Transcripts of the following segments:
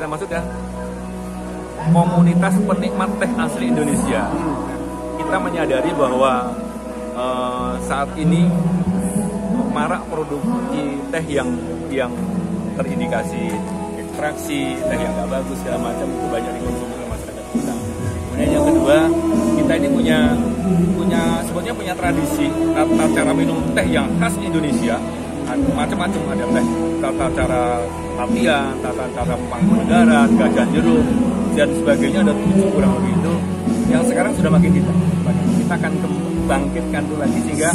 Maksudnya komunitas penikmat teh asli Indonesia. Kita menyadari bahwa saat ini marak produksi teh yang terindikasi ekstraksi, teh yang nggak bagus segala macam, itu banyak dikonsumsi oleh masyarakat kita. Kemudian yang kedua, kita ini punya sebetulnya punya tradisi tata cara minum teh yang khas Indonesia. Macam-macam, ada teh tata cara latihan, tata cara Mangkunegaran, Gajah Jeruk dan sebagainya, ada 7 kurang lebih itu yang sekarang sudah makin kita akan bangkitkan itu lagi sehingga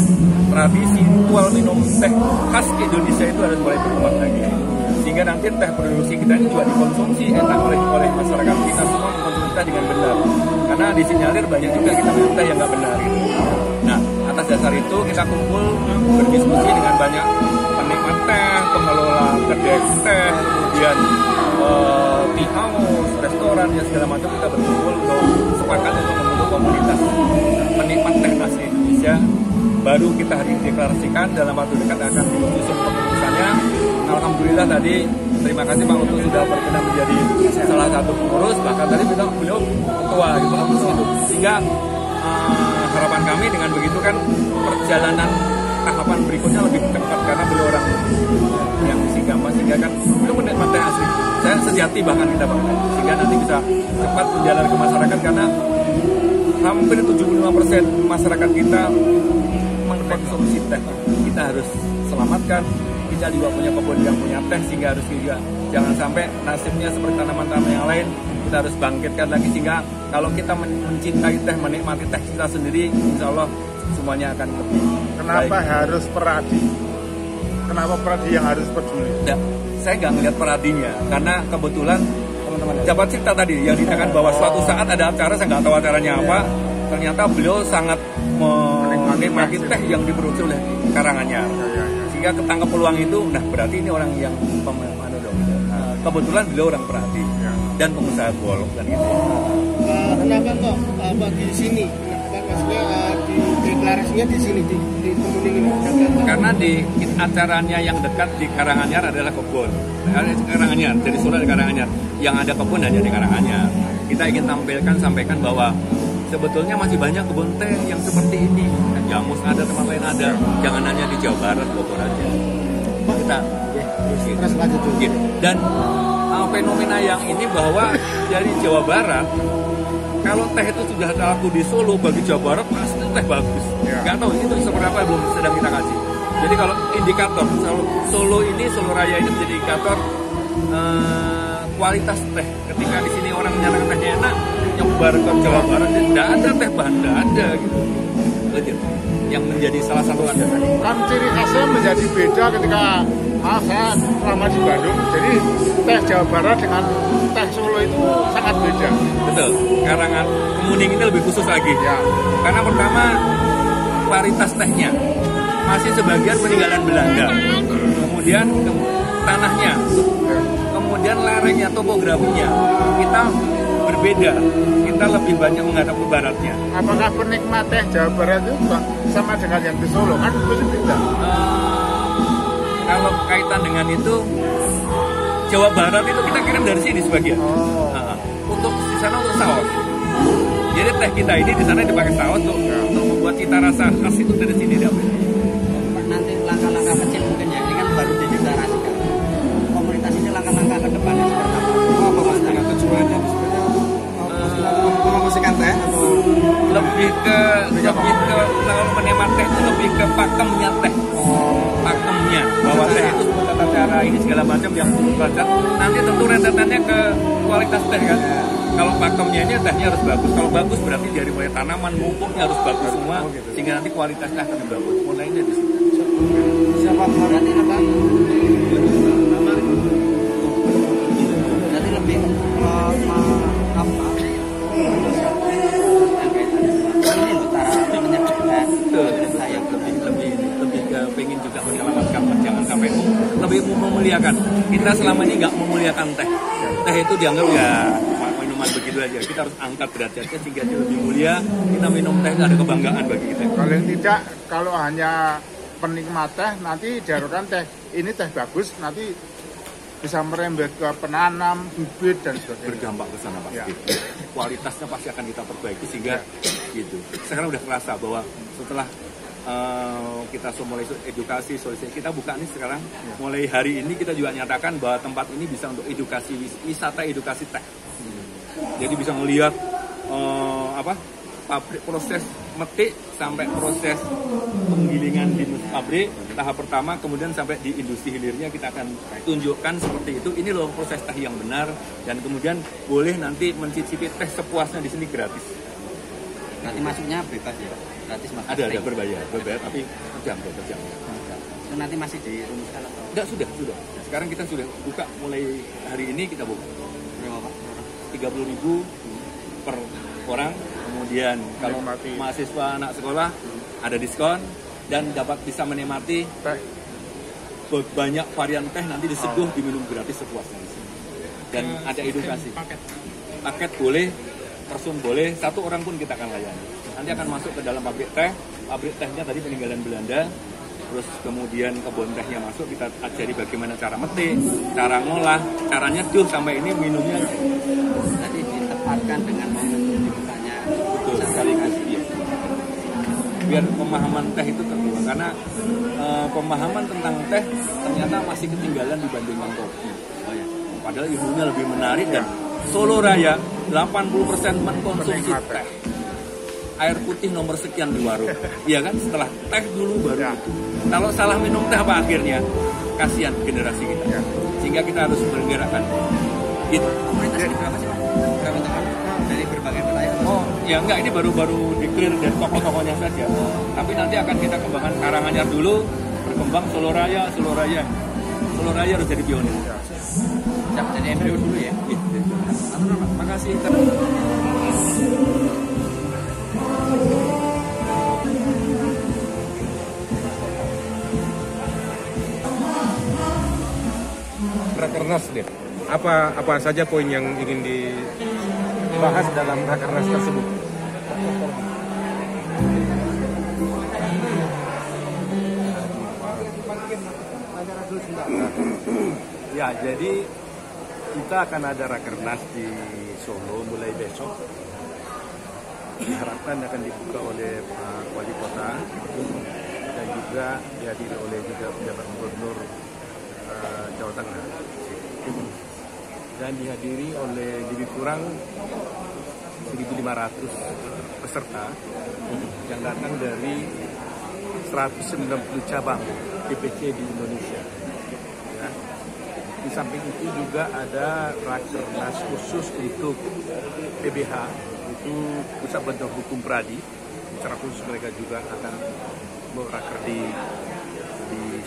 tradisi ritual minum teh khas Indonesia itu harus mulai berkembang lagi, sehingga nanti teh produksi kita ini juga dikonsumsi enak oleh masyarakat kita semua, mengkonsumsi teh dengan benar, karena disinyalir banyak juga kita minum teh yang nggak benar gitu. Nah, atas dasar itu kita kumpul berdiskusi dengan banyak penikmat teh, pengelola kedai teh, kemudian tea house, restoran, ya segala macam, kita berkumpul untuk sepakat untuk membentuk komunitas penikmat teh asli Indonesia. Baru kita hari ini deklarasikan, dalam waktu dekat akan disusun kepengurusannya. Alhamdulillah tadi terima kasih Pak Utu sudah berkenan menjadi salah satu pengurus, bahkan tadi beliau ketua gitu, sehingga harapan kami dengan begitu kan perjalanan tahapan berikutnya lebih cepat, karena beliau orang yang gampang, sehingga kan beliau menikmat teh asli. Saya sejati bahkan kita bangga, sehingga nanti bisa cepat menjalar ke masyarakat, karena hampir 75% masyarakat kita mengkonsumsi teh. Kita harus selamatkan. Kita juga punya kebun yang punya teh, sehingga harus juga jangan sampai nasibnya seperti tanaman-tanaman yang lain. Kita harus bangkitkan lagi, sehingga kalau kita mencintai teh, menikmati teh kita sendiri, insya Allah semuanya akan lebih Kenapa baik. harus peradi? Kenapa peradi yang harus peduli? Ya, saya nggak melihat peradinya, karena kebetulan teman-teman dapat cerita tadi yang dikatakan bahwa suatu saat ada acara, saya nggak tahu acaranya apa, ternyata beliau sangat menikmati teh yang diproduksi oleh Karanganyar, sehingga ketangkap peluang itu. Nah, berarti ini orang yang kebetulan beliau orang perhati dan pengusaha golok dan gitu. Kenapa kok bagi di sini? Maksudnya di deklarasinya di sini di Kemuning ini? Karena di acaranya yang dekat di Karanganyar adalah kebun. Karanganyar, dari Solo di Karanganyar. Yang ada kebun hanya di Karanganyar. Kita ingin sampaikan bahwa sebetulnya masih banyak kebun teh yang seperti ini. Jamus ada, tempat lain ada. Jangan hanya di Jawa Barat, Bogor aja. Kita Terus lanjut dulu. Dan fenomena yang ini bahwa dari Jawa Barat, kalau teh itu sudah laku di Solo, bagi Jawa Barat pasti teh bagus. Nggak tahu itu seberapa, belum sedang kita kasih. Jadi kalau indikator Solo Raya ini menjadi indikator kualitas teh. Ketika di sini orang menyatakan tehnya enak, nyebar ke Jawa Barat, tidak ada teh bahan, tidak ada gitu. Yang menjadi salah satu landasan. Kan ciri khasnya menjadi beda ketika saya lama di Bandung, jadi teh Jawa Barat dengan teh Solo itu sangat beda. Betul, Kemuning ini lebih khusus lagi Ya. karena pertama varietas tehnya masih sebagian peninggalan Belanda, kemudian tanahnya, kemudian lerengnya, topografinya kita berbeda, kita lebih banyak menghadap ke baratnya. Apakah penikmat teh Jawa Barat itu sama dengan yang di Solo? Kan itu beda. Kalau kaitan dengan itu, Jawa Barat itu kita kirim dari sini sebagian. Untuk di sana untuk saus. Jadi teh kita ini di sana dipakai saus untuk membuat cita rasa khas itu dari sini dapat. Nanti langkah-langkah kecil mungkin ya, ini kan baru dideklarasikan. Komunitas ini langkah-langkah ke depannya seperti apa? Apa mas dengan tujuannya sebenarnya mempromosikan teh atau lebih ke kalau menikmati teh itu lebih ke pakemnya teh. Pakemnya bahwa teh itu semua tata cara ini segala macam yang belajar. Nanti tentu rentetannya ke kualitas teh kan. Kalau pakemnya ini tehnya harus bagus. Kalau bagus berarti dari mulai tanaman, pupuknya harus bagus semua, sehingga nanti kualitasnya akan bagus. Mulainya di situ. siapa berarti apa? Jadi lebih apa? Lebih ke pengen juga menyelamatkan jangan sampai lebih memuliakan. Kita selama ini nggak memuliakan teh. Teh itu dianggap ya minuman begitu aja. Kita harus angkat derajatnya sehingga dia lebih mulia. Kita minum teh itu ada kebanggaan bagi kita. Paling tidak kalau hanya penikmat teh nanti diharapkan teh ini teh bagus, nanti bisa merembet ke penanam, bibit dan sebagainya. Berdampak ke sana pasti. Ya. Kualitasnya pasti akan kita perbaiki sehingga gitu. Sekarang udah kerasa bahwa setelah kita mulai edukasi, solusi kita buka nih sekarang. Mulai hari ini kita juga nyatakan bahwa tempat ini bisa untuk edukasi wisata edukasi teh. Jadi bisa melihat pabrik proses metik sampai proses penggilingan di pabrik tahap pertama, kemudian sampai di industri hilirnya kita akan tunjukkan seperti itu. Ini loh proses teh yang benar, dan kemudian boleh nanti mencicipi teh sepuasnya di sini gratis. Nanti masuknya bebas ya, gratis mas. Ada berbayar tapi per jam. Itu nanti masih dirumuskan atau? Enggak, sudah. Sekarang kita sudah buka, mulai hari ini kita buka. Berapa Pak? 30.000 per orang. Kemudian kalau mahasiswa anak sekolah ada diskon dan dapat bisa menikmati Teh. banyak varian teh nanti diseduh diminum gratis sepuasnya di sini. Dan ada edukasi. Paket boleh, person boleh, 1 orang pun kita akan layani. Nanti akan masuk ke dalam pabrik teh. Pabrik tehnya tadi peninggalan Belanda. Terus kemudian kebun tehnya masuk, kita ajari bagaimana cara metik, cara ngolah, cara nyeduh sampai ini minumnya. Tadi ditempatkan dengan momentum dibukanya. Betul sekaligus ya. Biar pemahaman teh itu terbuka, karena pemahaman tentang teh ternyata masih ketinggalan dibandingkan kopi. Padahal ilmunya lebih menarik, dan Solo Raya 80% mengkonsumsi teh. Air putih nomor sekian di warung. Iya kan, setelah teh dulu baru itu. Kalau salah minum teh apa akhirnya? Kasihan generasi kita. Sehingga kita harus bergerakkan. Gitu. Komunitas ini berapa sih Pak? Berapa teman? Dari berbagai wilayah? Oh, ya enggak, ini baru declare dari tokoh-tokohnya saja. Tapi nanti akan kita kembangkan Karanganyar dulu, berkembang Solo Raya. Solo Raya harus jadi pionir. Jadi embrio dulu ya? Terima kasih. Rakernas deh. Apa saja poin yang ingin dibahas dalam Rakernas tersebut? Ya, jadi kita akan ada Rakernas di Solo mulai besok. Diharapkan akan dibuka oleh Pak Wali Kota dan juga dihadiri oleh juga pejabat gubernur Jawa Tengah, dan dihadiri oleh lebih kurang 1.500 peserta yang datang dari 190 cabang DPC di Indonesia. Ya. Di samping itu juga ada Rakernas khusus untuk PBH, itu Pusat Bantuan Hukum Pradi. Secara khusus mereka juga akan beraker di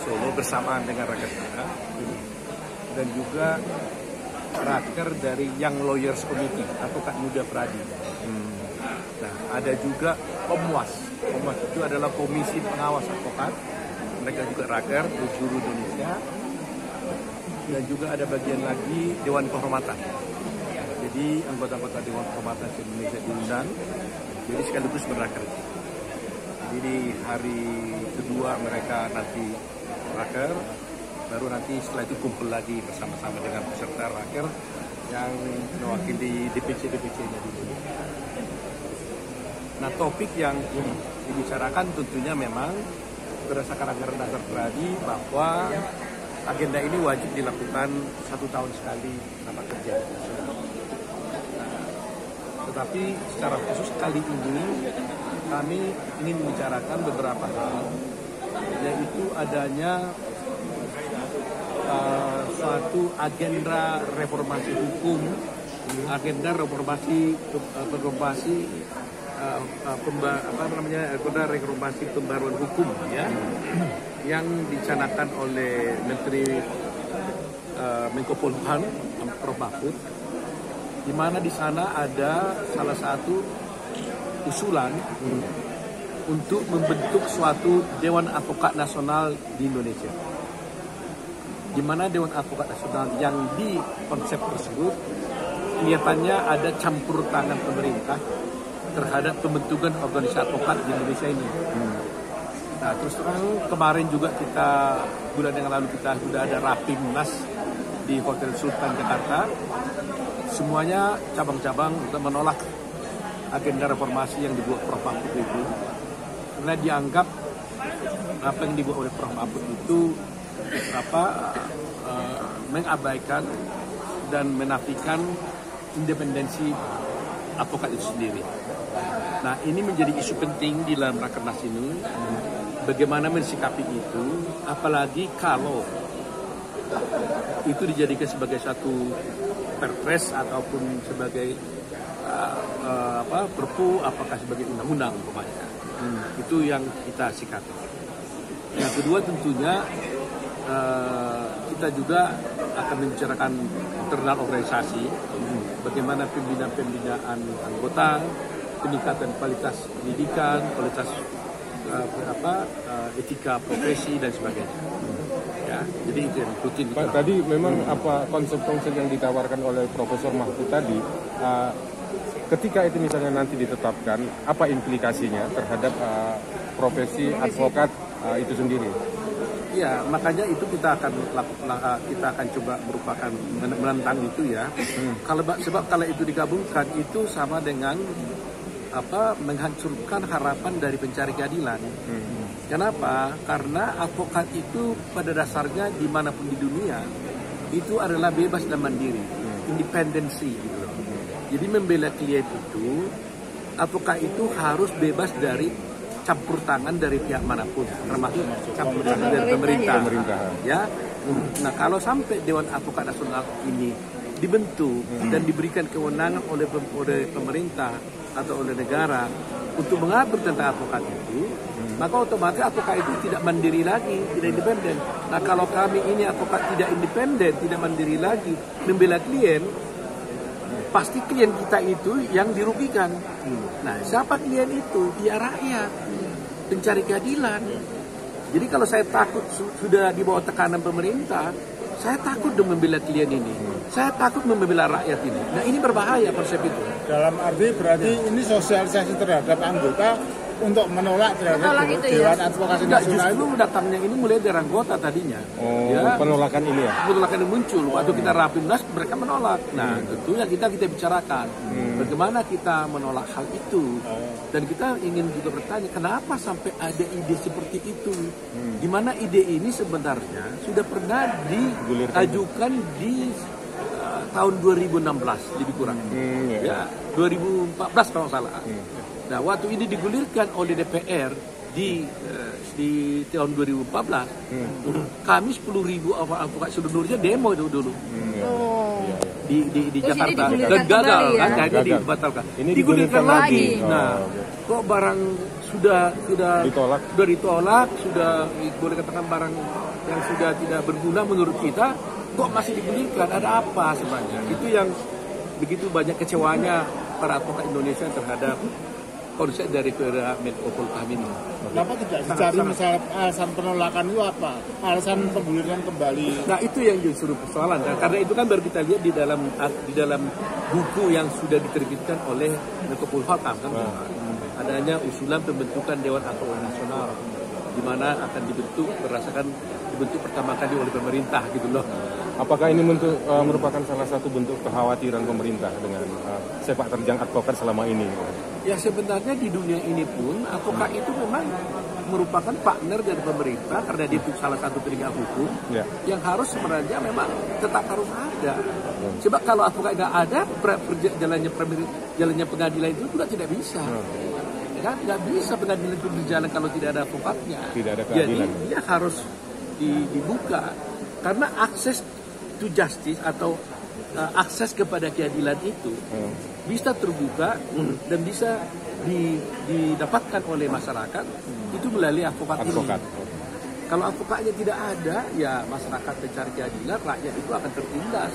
Solo bersamaan dengan raker kita, dan juga raker dari Young Lawyers Committee atau Kak Muda Pradi. Nah, ada juga Komwas itu adalah Komisi Pengawas Advokat, mereka juga raker di seluruh Indonesia, dan juga ada bagian lagi Dewan Kehormatan. Jadi anggota-anggota Dewan Kehormatan Indonesia diundang, jadi sekaligus beraker. Jadi hari kedua mereka nanti raker, baru nanti setelah itu kumpul lagi bersama-sama dengan peserta raker yang mewakili DPC-nya dulu. Nah, topik yang dibicarakan tentunya memang berdasarkan anggaran dasar Pradi bahwa agenda ini wajib dilakukan 1 tahun sekali rapat kerja. Tetapi secara khusus kali ini kami ingin membicarakan beberapa hal, yaitu adanya suatu agenda reformasi hukum, agenda reformasi reformasi pembaruan hukum, ya, yang dicanangkan oleh Menteri Menko Polhukam Prof. Mahfud, di mana di sana ada salah satu usulan untuk membentuk suatu Dewan Advokat Nasional di Indonesia, di mana Dewan Advokat Nasional yang di konsep tersebut kelihatannya ada campur tangan pemerintah terhadap pembentukan organisasi advokat di Indonesia ini. Nah, terus terang kemarin juga kita bulan yang lalu kita sudah ada Rapimnas di Hotel Sultan Jakarta. Semuanya cabang-cabang menolak agenda reformasi yang dibuat Prof. Mahfud itu, karena dianggap apa yang dibuat oleh Prof. Mahfud itu mengabaikan dan menafikan independensi advokat itu sendiri. Nah, ini menjadi isu penting di dalam Rakernas ini, bagaimana mensikapi itu, apalagi kalau itu dijadikan sebagai satu perpres ataupun sebagai perpu, apakah sebagai undang-undang umpamanya. Itu yang kita sikapi. Yang kedua tentunya kita juga akan membicarakan internal organisasi, bagaimana pembinaan anggota, peningkatan kualitas pendidikan, kualitas etika profesi dan sebagainya. Ya, jadi itu yang rutin. Pak, tadi memang apa konsep-konsep yang ditawarkan oleh Profesor Mahfud tadi, ketika itu misalnya nanti ditetapkan, apa implikasinya terhadap profesi advokat itu sendiri? Ya, makanya itu kita akan coba merupakan menentang itu ya. Sebab kalau itu digabungkan itu sama dengan menghancurkan harapan dari pencari keadilan. Kenapa? Karena advokat itu pada dasarnya dimanapun di dunia itu adalah bebas dan mandiri, independensi gitu loh. Jadi membela klien itu, advokat itu harus bebas dari campur tangan dari pihak manapun, termasuk campur tangan dari pemerintah. Ya, nah kalau sampai Dewan Advokat Nasional ini dibentuk dan diberikan kewenangan oleh pemerintah atau oleh negara untuk mengatur tentang advokat itu, maka otomatis advokat itu tidak mandiri lagi, tidak independen. Nah, kalau kami ini advokat tidak independen, tidak mandiri lagi, membela klien, pasti klien kita itu yang dirugikan. Nah, siapa klien itu? Ya rakyat, pencari keadilan. Jadi kalau saya takut sudah di bawah tekanan pemerintah, saya takut dong membela klien ini. Saya takut membela rakyat ini. Nah, ini berbahaya konsep itu. Dalam arti berarti ini sosialisasi terhadap anggota untuk menolak terhadap Dewan Advokasi Nasional. Justru datangnya ini mulai dari anggota tadinya. Penolakan ini ya? Penolakan ini muncul. Waktu kita Rapimnas, mereka menolak. Nah, tentunya kita bicarakan. Bagaimana kita menolak hal itu. Dan kita ingin juga bertanya, kenapa sampai ada ide seperti itu? Di mana ide ini sebenarnya sudah pernah diajukan di tahun 2016, lebih kurang. Ya, 2014 kalau salah. Nah, waktu ini digulirkan oleh DPR di tahun 2014, kami 10.000 advokat seluruhnya demo itu dulu di Jakarta dan gagal ya? Kan, akhirnya dibatalkan. Ini digulirkan lagi. Nah, kok barang sudah ditolak, sudah boleh katakan barang yang sudah tidak berguna menurut kita, kok masih digulirkan? Ada apa sebenarnya? Itu yang begitu banyak kecewanya para advokat Indonesia terhadap konsep dari Menko Polhukam ini. Kenapa tidak dicari misalnya alasan penolakan itu apa? Alasan pengguliran kembali. Nah, itu yang justru persoalan. Nah, karena itu kan baru kita lihat di dalam buku yang sudah diterbitkan oleh Menko Polhukam kan. Adanya usulan pembentukan Dewan Advokat Nasional di mana akan dibentuk pertama kali oleh pemerintah gitu loh. Apakah ini merupakan salah satu bentuk kekhawatiran pemerintah dengan sepak terjang advokat selama ini? Ya, sebenarnya di dunia ini pun advokat itu memang merupakan partner dari pemerintah karena dia itu salah satu penegak hukum yang harus sebenarnya memang tetap harus ada. Sebab kalau advokat nggak ada, jalannya pengadilan itu juga tidak bisa. Ya, nggak bisa pengadilan itu berjalan kalau tidak ada advokatnya. Tidak ada keadilan. Jadi dia harus dibuka karena akses to justice atau akses kepada keadilan itu bisa terbuka dan bisa didapatkan oleh masyarakat itu melalui advokat ini. Kalau advokatnya tidak ada, ya masyarakat mencari keadilan, rakyat itu akan tertindas,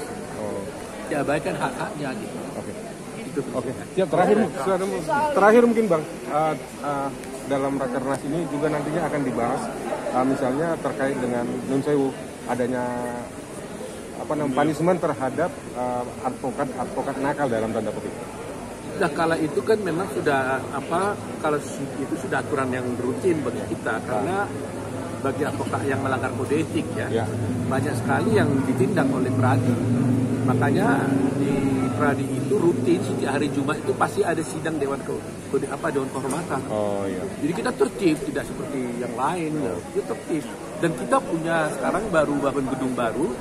diabaikan hak-haknya gitu. Oke. Siap, terakhir mungkin Bang, dalam Rakernas ini juga nantinya akan dibahas misalnya terkait dengan nun sewu adanya punishment terhadap advokat nakal dalam tanda petik. Nah, kalau itu kan memang sudah kalau itu sudah aturan yang rutin bagi kita karena bagi advokat yang melanggar kode etik Ya. banyak sekali yang ditindak oleh Pradi. Makanya di Pradi itu rutin setiap hari Jumat itu pasti ada sidang dewan kehormatan. Oh iya. Jadi kita tertib, tidak seperti yang lain. Kita tertib. Dan kita punya sekarang baru bangun gedung baru,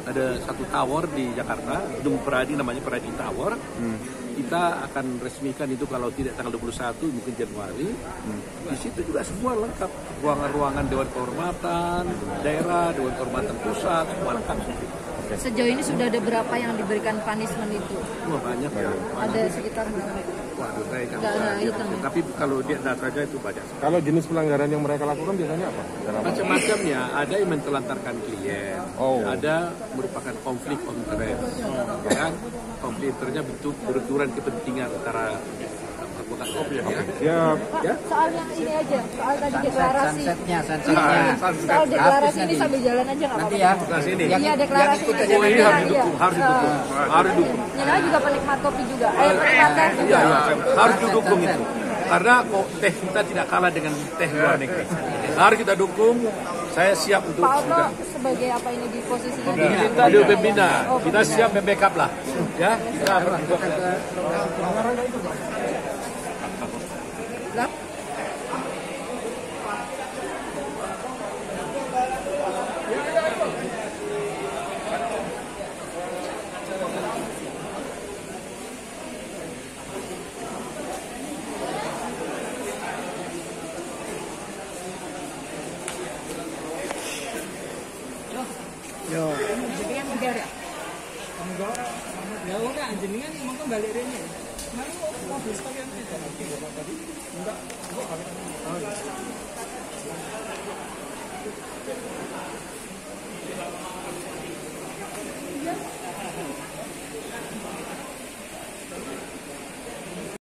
ada satu tower di Jakarta, gedung Pradi namanya Pradi Tower. Kita akan resmikan itu kalau tidak tanggal 21 mungkin Januari. Di situ juga semua lengkap, ruangan-ruangan dewan kehormatan daerah, dewan kehormatan pusat, semua lengkap. Sejauh ini sudah ada berapa yang diberikan punishment itu? Wah, banyak ya. Ada sekitar berapa? Waduh, saya kan Nggak ada hitung. tapi kalau dia datanya itu banyak. Kalau jenis pelanggaran yang mereka lakukan biasanya apa? Macam-macam ya, ada yang mentelantarkan klien, Oh. ada merupakan konflik of interest, ya, konflik interestnya bentuk benturan kepentingan antara advokat ya. Siap. Ya. Soal yang ini aja, soal tadi deklarasi. Sunsetnya. Soal deklarasi ini sambil jalan aja nggak apa-apa. Nanti ya. Sebelah sini. Iya deklarasi. ikut aja Oh, nanti. ini harus didukung, harus didukung, harus didukung. Nyala juga penikmat kopi juga. Penikmat teh juga. Iya, iya, harus didukung itu. Karena kok teh kita tidak kalah dengan teh luar negeri. Harus kita dukung. Saya siap untuk Pak Otto juga. sebagai apa ini di posisinya? Kita di pembina, kita siap membackup lah. Ya, kita Lah, Ya udah, jenengan mau kembali rene. Mari mobil sekalian aja.